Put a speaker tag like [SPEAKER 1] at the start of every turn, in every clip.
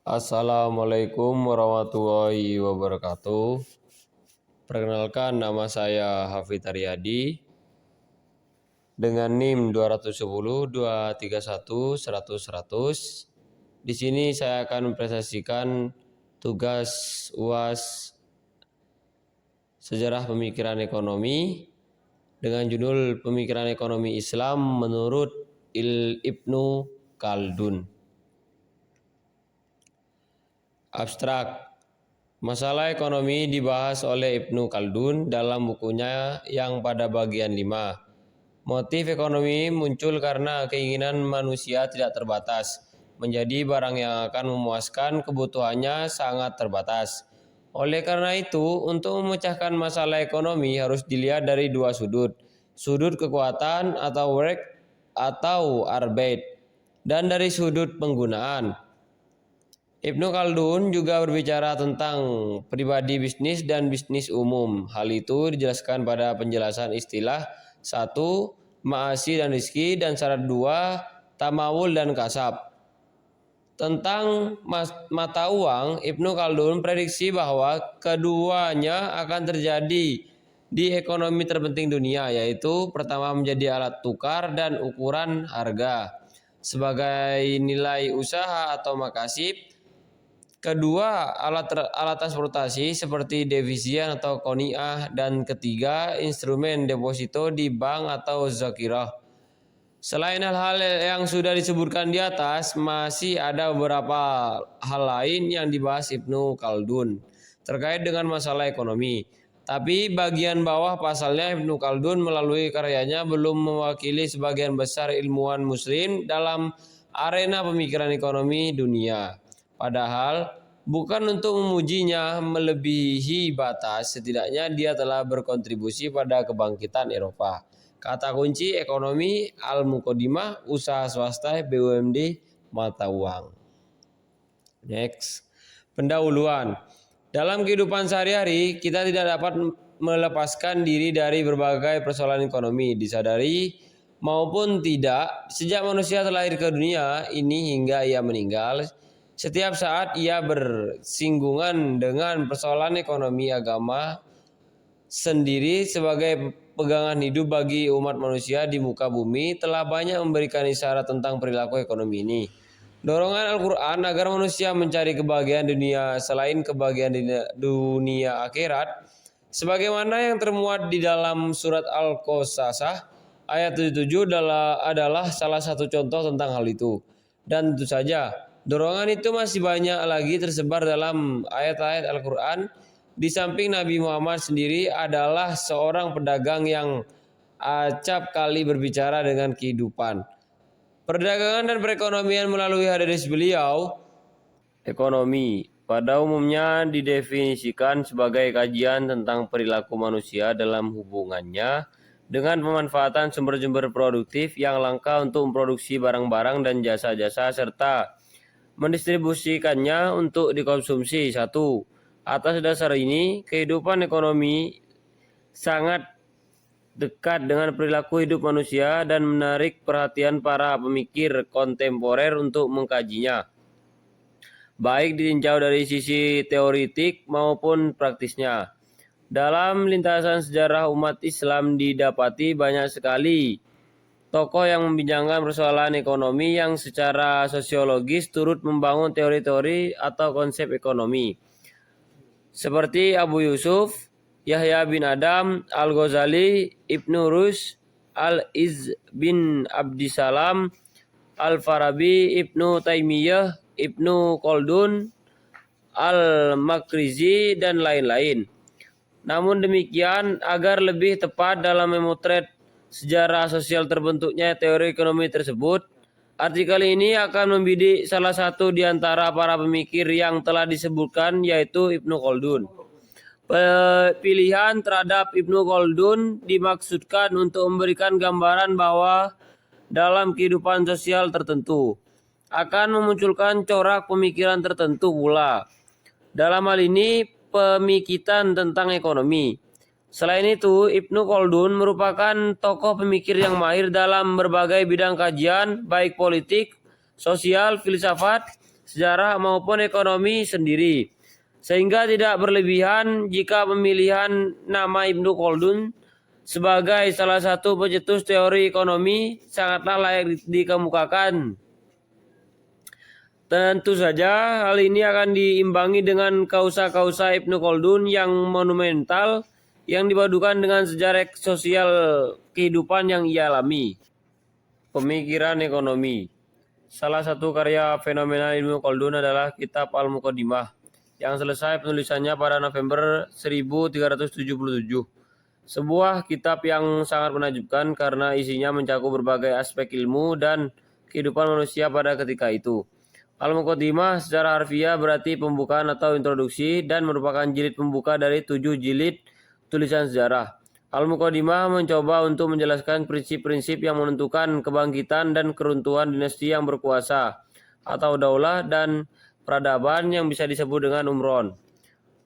[SPEAKER 1] Assalamualaikum warahmatullahi wabarakatuh. Perkenalkan, nama saya Hafid Aryadi dengan NIM 210 231 100 100. Di sini saya akan mempresentasikan tugas UAS Sejarah Pemikiran Ekonomi dengan judul Pemikiran Ekonomi Islam menurut Ibnu Khaldun. Abstrak. Masalah ekonomi dibahas oleh Ibnu Khaldun dalam bukunya yang pada bagian 5. Motif ekonomi muncul karena keinginan manusia tidak terbatas. Menjadi barang yang akan memuaskan kebutuhannya sangat terbatas. Oleh karena itu, untuk memecahkan masalah ekonomi harus dilihat dari dua sudut. Sudut kekuatan atau work atau arbeit, dan dari sudut penggunaan. Ibnu Khaldun juga berbicara tentang pribadi bisnis dan bisnis umum. Hal itu dijelaskan pada penjelasan istilah 1. Ma'asi dan rizki, dan syarat 2. Tamawul dan kasab. Tentang mata uang, Ibnu Khaldun prediksi bahwa keduanya akan terjadi di ekonomi terpenting dunia, yaitu pertama menjadi alat tukar dan ukuran harga sebagai nilai usaha atau makasib. Kedua, alat transportasi seperti devisa atau qoniah, dan ketiga, instrumen deposito di bank atau zakirah. Selain hal-hal yang sudah disebutkan di atas, masih ada beberapa hal lain yang dibahas Ibnu Khaldun terkait dengan masalah ekonomi. Tapi bagian bawah pasalnya Ibnu Khaldun melalui karyanya belum mewakili sebagian besar ilmuwan muslim dalam arena pemikiran ekonomi dunia. Padahal bukan untuk memujinya melebihi batas, setidaknya dia telah berkontribusi pada kebangkitan Eropa. Kata kunci ekonomi Al-Muqaddimah, usaha swasta, BUMD, mata uang. Next, pendahuluan. Dalam kehidupan sehari-hari, kita tidak dapat melepaskan diri dari berbagai persoalan ekonomi, disadari maupun tidak. Sejak manusia terlahir ke dunia ini hingga ia meninggal, setiap saat ia bersinggungan dengan persoalan ekonomi. Agama sendiri sebagai pegangan hidup bagi umat manusia di muka bumi telah banyak memberikan isyarat tentang perilaku ekonomi ini. Dorongan Al-Quran agar manusia mencari kebahagiaan dunia selain kebahagiaan dunia akhirat, sebagaimana yang termuat di dalam surat Al-Qasasah ayat 77 adalah salah satu contoh tentang hal itu. Dan tentu saja, dorongan itu masih banyak lagi tersebar dalam ayat-ayat Al-Quran. Di samping Nabi Muhammad sendiri adalah seorang pedagang yang acap kali berbicara dengan kehidupan. Perdagangan dan perekonomian melalui hadis beliau. Ekonomi pada umumnya didefinisikan sebagai kajian tentang perilaku manusia dalam hubungannya dengan pemanfaatan sumber-sumber produktif yang langka untuk memproduksi barang-barang dan jasa-jasa serta mendistribusikannya untuk dikonsumsi. 1. Atas dasar ini, kehidupan ekonomi sangat dekat dengan perilaku hidup manusia dan menarik perhatian para pemikir kontemporer untuk mengkajinya, baik ditinjau dari sisi teoritik maupun praktisnya. Dalam lintasan sejarah umat Islam didapati banyak sekali tokoh yang membincangkan persoalan ekonomi yang secara sosiologis turut membangun teori-teori atau konsep ekonomi, seperti Abu Yusuf, Yahya bin Adam, Al-Ghazali, Ibnu Rushd, Al-Izz bin Abdissalam, Al-Farabi, Ibnu Taimiyah, Ibnu Khaldun, Al-Makrizi, dan lain-lain. Namun demikian, agar lebih tepat dalam memotret sejarah sosial terbentuknya teori ekonomi tersebut, artikel ini akan membidik salah satu di antara para pemikir yang telah disebutkan, yaitu Ibnu Khaldun. Pilihan terhadap Ibnu Khaldun dimaksudkan untuk memberikan gambaran bahwa dalam kehidupan sosial tertentu akan memunculkan corak pemikiran tertentu pula. Dalam hal ini, pemikiran tentang ekonomi. Selain itu, Ibnu Khaldun merupakan tokoh pemikir yang mahir dalam berbagai bidang kajian, baik politik, sosial, filsafat, sejarah maupun ekonomi sendiri. Sehingga tidak berlebihan jika pemilihan nama Ibnu Khaldun sebagai salah satu pencetus teori ekonomi sangatlah layak dikemukakan. Tentu saja hal ini akan diimbangi dengan kausa-kausa Ibnu Khaldun yang monumental yang dipadukan dengan sejarah sosial kehidupan yang ia alami. Pemikiran ekonomi. Salah satu karya fenomenal Ibnu Khaldun adalah kitab Al-Muqaddimah yang selesai penulisannya pada November 1377. Sebuah kitab yang sangat menakjubkan karena isinya mencakup berbagai aspek ilmu dan kehidupan manusia pada ketika itu. Al-Muqaddimah secara harfiah berarti pembukaan atau introduksi dan merupakan jilid pembuka dari 7 jilid tulisan sejarah. Al-Muqaddimah mencoba untuk menjelaskan prinsip-prinsip yang menentukan kebangkitan dan keruntuhan dinasti yang berkuasa atau daulah dan peradaban yang bisa disebut dengan umron.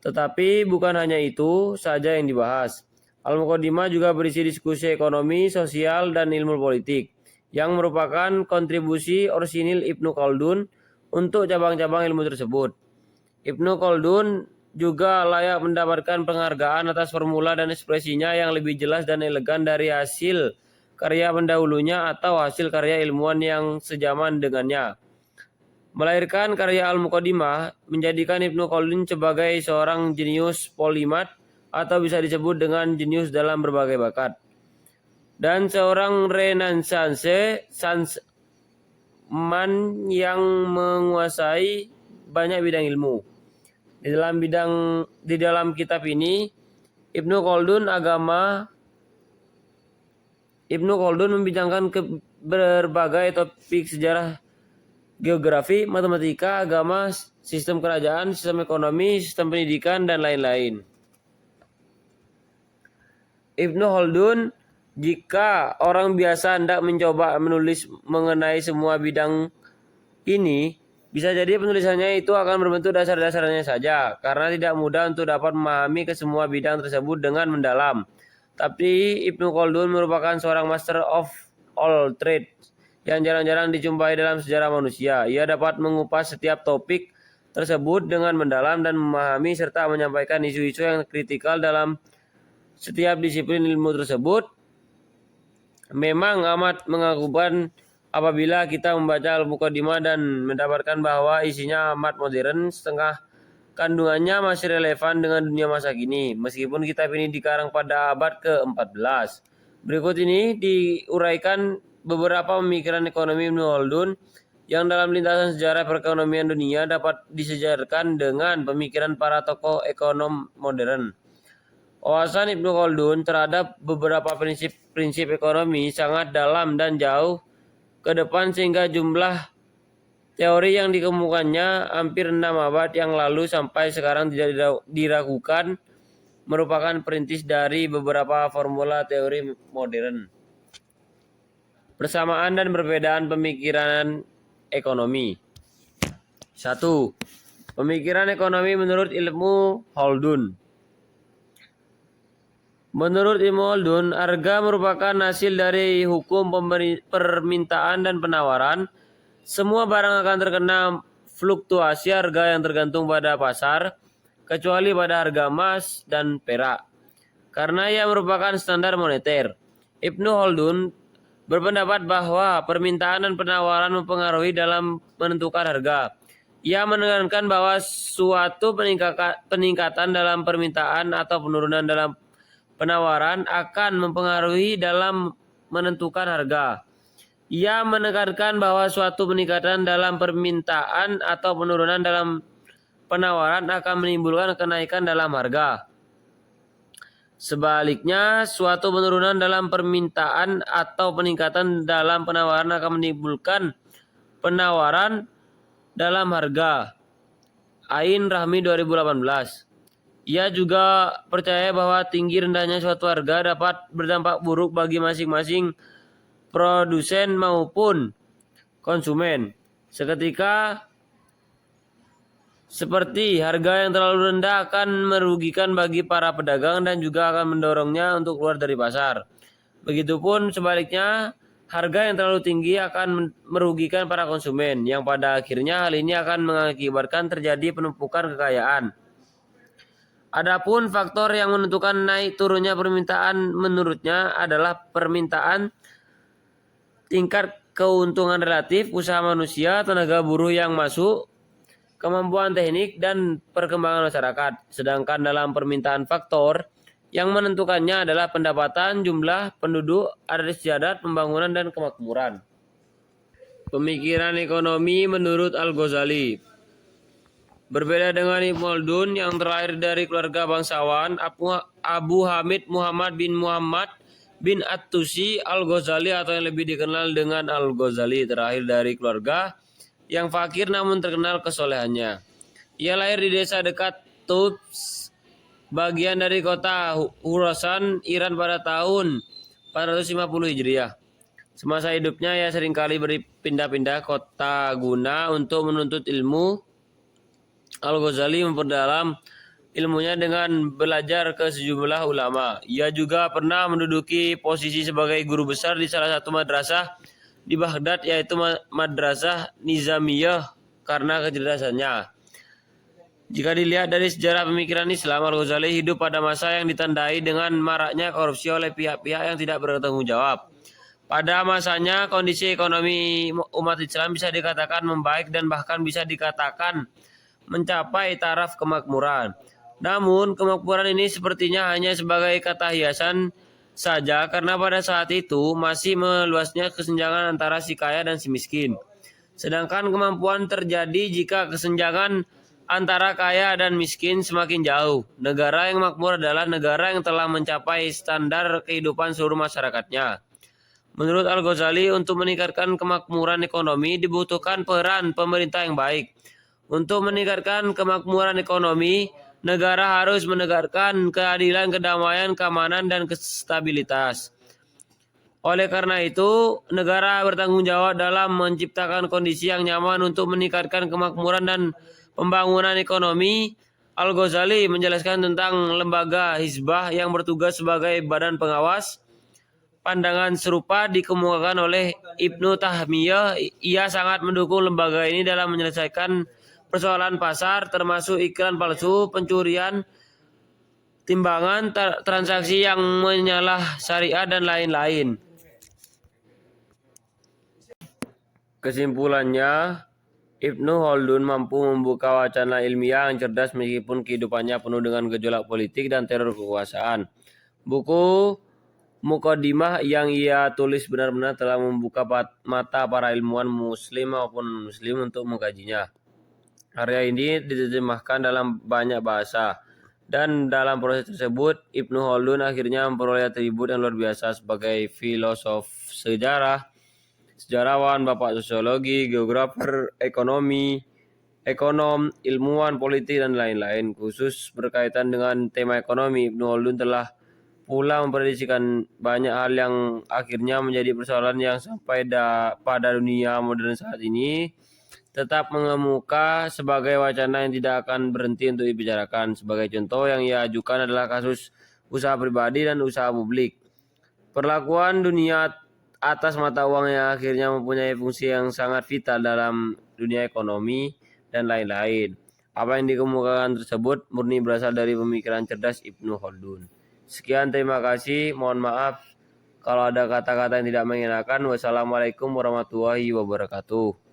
[SPEAKER 1] Tetapi bukan hanya itu saja yang dibahas. Al-Muqaddimah juga berisi diskusi ekonomi, sosial, dan ilmu politik yang merupakan kontribusi orisinil Ibnu Khaldun untuk cabang-cabang ilmu tersebut. Ibnu Khaldun juga layak mendapatkan penghargaan atas formula dan ekspresinya yang lebih jelas dan elegan dari hasil karya pendahulunya atau hasil karya ilmuwan yang sejaman dengannya. Melahirkan karya Al-Muqaddimah menjadikan Ibnu Khaldun sebagai seorang jenius polimat atau bisa disebut dengan jenius dalam berbagai bakat. Dan seorang renaissance man yang menguasai banyak bidang ilmu. Di dalam kitab ini Ibnu Khaldun membincangkan berbagai topik sejarah, geografi, matematika, agama, sistem kerajaan, sistem ekonomi, sistem pendidikan, dan lain-lain. Ibnu Khaldun, jika orang biasa hendak mencoba menulis mengenai semua bidang ini, bisa jadi penulisannya itu akan berbentuk dasar-dasarnya saja, karena tidak mudah untuk dapat memahami ke semua bidang tersebut dengan mendalam. Tapi Ibnu Khaldun merupakan seorang master of all trades yang jarang-jarang dijumpai dalam sejarah manusia. Ia dapat mengupas setiap topik tersebut dengan mendalam dan memahami serta menyampaikan isu-isu yang kritikal dalam setiap disiplin ilmu tersebut. Memang amat mengagumkan apabila kita membaca Al-Muqaddimah dan mendapatkan bahwa isinya amat modern, setengah kandungannya masih relevan dengan dunia masa kini, meskipun kitab ini dikarang pada abad ke-14. Berikut ini diuraikan beberapa pemikiran ekonomi Ibnu Khaldun yang dalam lintasan sejarah perekonomian dunia dapat disejarkan dengan pemikiran para tokoh ekonom modern. Wawasan Ibnu Khaldun terhadap beberapa prinsip ekonomi sangat dalam dan jauh ke depan sehingga jumlah teori yang dikemukannya hampir 6 abad yang lalu sampai sekarang tidak diragukan merupakan perintis dari beberapa formula teori modern. Persamaan dan perbedaan pemikiran ekonomi. 1. Pemikiran ekonomi menurut ilmu Khaldun. Menurut ilmu Khaldun, harga merupakan hasil dari hukum permintaan dan penawaran. Semua barang akan terkena fluktuasi harga yang tergantung pada pasar, kecuali pada harga emas dan perak, karena ia merupakan standar moneter. Ibnu Khaldun berpendapat bahwa permintaan dan penawaran mempengaruhi dalam menentukan harga. Ia menekankan bahwa suatu peningkatan dalam permintaan atau penurunan dalam penawaran akan mempengaruhi dalam menentukan harga. Ia menekankan bahwa suatu peningkatan dalam permintaan atau penurunan dalam penawaran akan menimbulkan kenaikan dalam harga. Sebaliknya, suatu penurunan dalam permintaan atau peningkatan dalam penawaran akan menimbulkan penawaran dalam harga. Ain Rahmi 2018. Ia juga percaya bahwa tinggi rendahnya suatu harga dapat berdampak buruk bagi masing-masing produsen maupun konsumen. Seketika, seperti harga yang terlalu rendah akan merugikan bagi para pedagang dan juga akan mendorongnya untuk keluar dari pasar. Begitupun sebaliknya, Harga yang terlalu tinggi akan merugikan para konsumen, yang pada akhirnya hal ini akan mengakibatkan terjadi penumpukan kekayaan. Adapun faktor yang menentukan naik turunnya permintaan menurutnya adalah permintaan, tingkat keuntungan relatif usaha manusia, tenaga buruh yang masuk, kemampuan teknik, dan perkembangan masyarakat. Sedangkan dalam permintaan faktor yang menentukannya adalah pendapatan, jumlah penduduk, adat istiadat, pembangunan, dan kemakmuran. Pemikiran ekonomi menurut Al-Ghazali. Berbeda dengan Ibnu Khaldun yang terlahir dari keluarga bangsawan, Abu Hamid Muhammad bin Muhammad bin At-Tusi Al-Ghazali atau yang lebih dikenal dengan Al-Ghazali terlahir dari keluarga yang fakir namun terkenal kesolehannya. Ia lahir di desa dekat Tubbs, bagian dari kota Khurasan, Iran pada tahun 450 Hijriah. Semasa hidupnya ia seringkali berpindah-pindah kota guna untuk menuntut ilmu. Al-Ghazali memperdalam ilmunya dengan belajar ke sejumlah ulama. Ia juga pernah menduduki posisi sebagai guru besar di salah satu madrasah di Baghdad, yaitu Madrasah Nizamiyah, karena kecerdasannya. Jika dilihat dari sejarah pemikiran Islam, Al-Ghazali hidup pada masa yang ditandai dengan maraknya korupsi oleh pihak-pihak yang tidak bertanggung jawab. Pada masanya, kondisi ekonomi umat Islam bisa dikatakan membaik dan bahkan bisa dikatakan mencapai taraf kemakmuran. Namun, kemakmuran ini sepertinya hanya sebagai kata hiasan saja karena pada saat itu masih meluasnya kesenjangan antara si kaya dan si miskin. Sedangkan kemampuan terjadi jika kesenjangan antara kaya dan miskin semakin jauh. Negara yang makmur adalah negara yang telah mencapai standar kehidupan seluruh masyarakatnya. Menurut Al-Ghazali, untuk meningkatkan kemakmuran ekonomi dibutuhkan peran pemerintah yang baik. Untuk meningkatkan kemakmuran ekonomi, negara harus menegakkan keadilan, kedamaian, keamanan, dan stabilitas. Oleh karena itu, negara bertanggung jawab dalam menciptakan kondisi yang nyaman untuk meningkatkan kemakmuran dan pembangunan ekonomi. Al-Ghazali menjelaskan tentang lembaga Hizbah yang bertugas sebagai badan pengawas. Pandangan serupa dikemukakan oleh Ibnu Tahmiyah. Ia sangat mendukung lembaga ini dalam menyelesaikan persoalan pasar, termasuk iklan palsu, pencurian timbangan, transaksi yang menyalah syariat, dan lain-lain. Kesimpulannya, Ibnu Khaldun mampu membuka wacana ilmiah yang cerdas meskipun kehidupannya penuh dengan gejolak politik dan teror kekuasaan. Buku Muqaddimah yang ia tulis benar-benar telah membuka mata para ilmuwan muslim maupun muslim untuk mengkajinya. Karya ini diterjemahkan dalam banyak bahasa, dan dalam proses tersebut Ibnu Khaldun akhirnya memperoleh atribut yang luar biasa sebagai filosof sejarah, sejarawan, bapak sosiologi, geografer, ekonom, ilmuwan politik, dan lain-lain. Khusus berkaitan dengan tema ekonomi, Ibnu Khaldun telah pula memprediksikan banyak hal yang akhirnya menjadi persoalan yang sampai pada dunia modern saat ini tetap mengemuka sebagai wacana yang tidak akan berhenti untuk dibicarakan. Sebagai contoh yang ia ajukan adalah kasus usaha pribadi dan usaha publik. Perlakuan dunia atas mata uang yang akhirnya mempunyai fungsi yang sangat vital dalam dunia ekonomi, dan lain-lain. Apa yang dikemukakan tersebut murni berasal dari pemikiran cerdas Ibnu Khaldun. Sekian, terima kasih. Mohon maaf kalau ada kata-kata yang tidak mengenakan. Wassalamualaikum warahmatullahi wabarakatuh.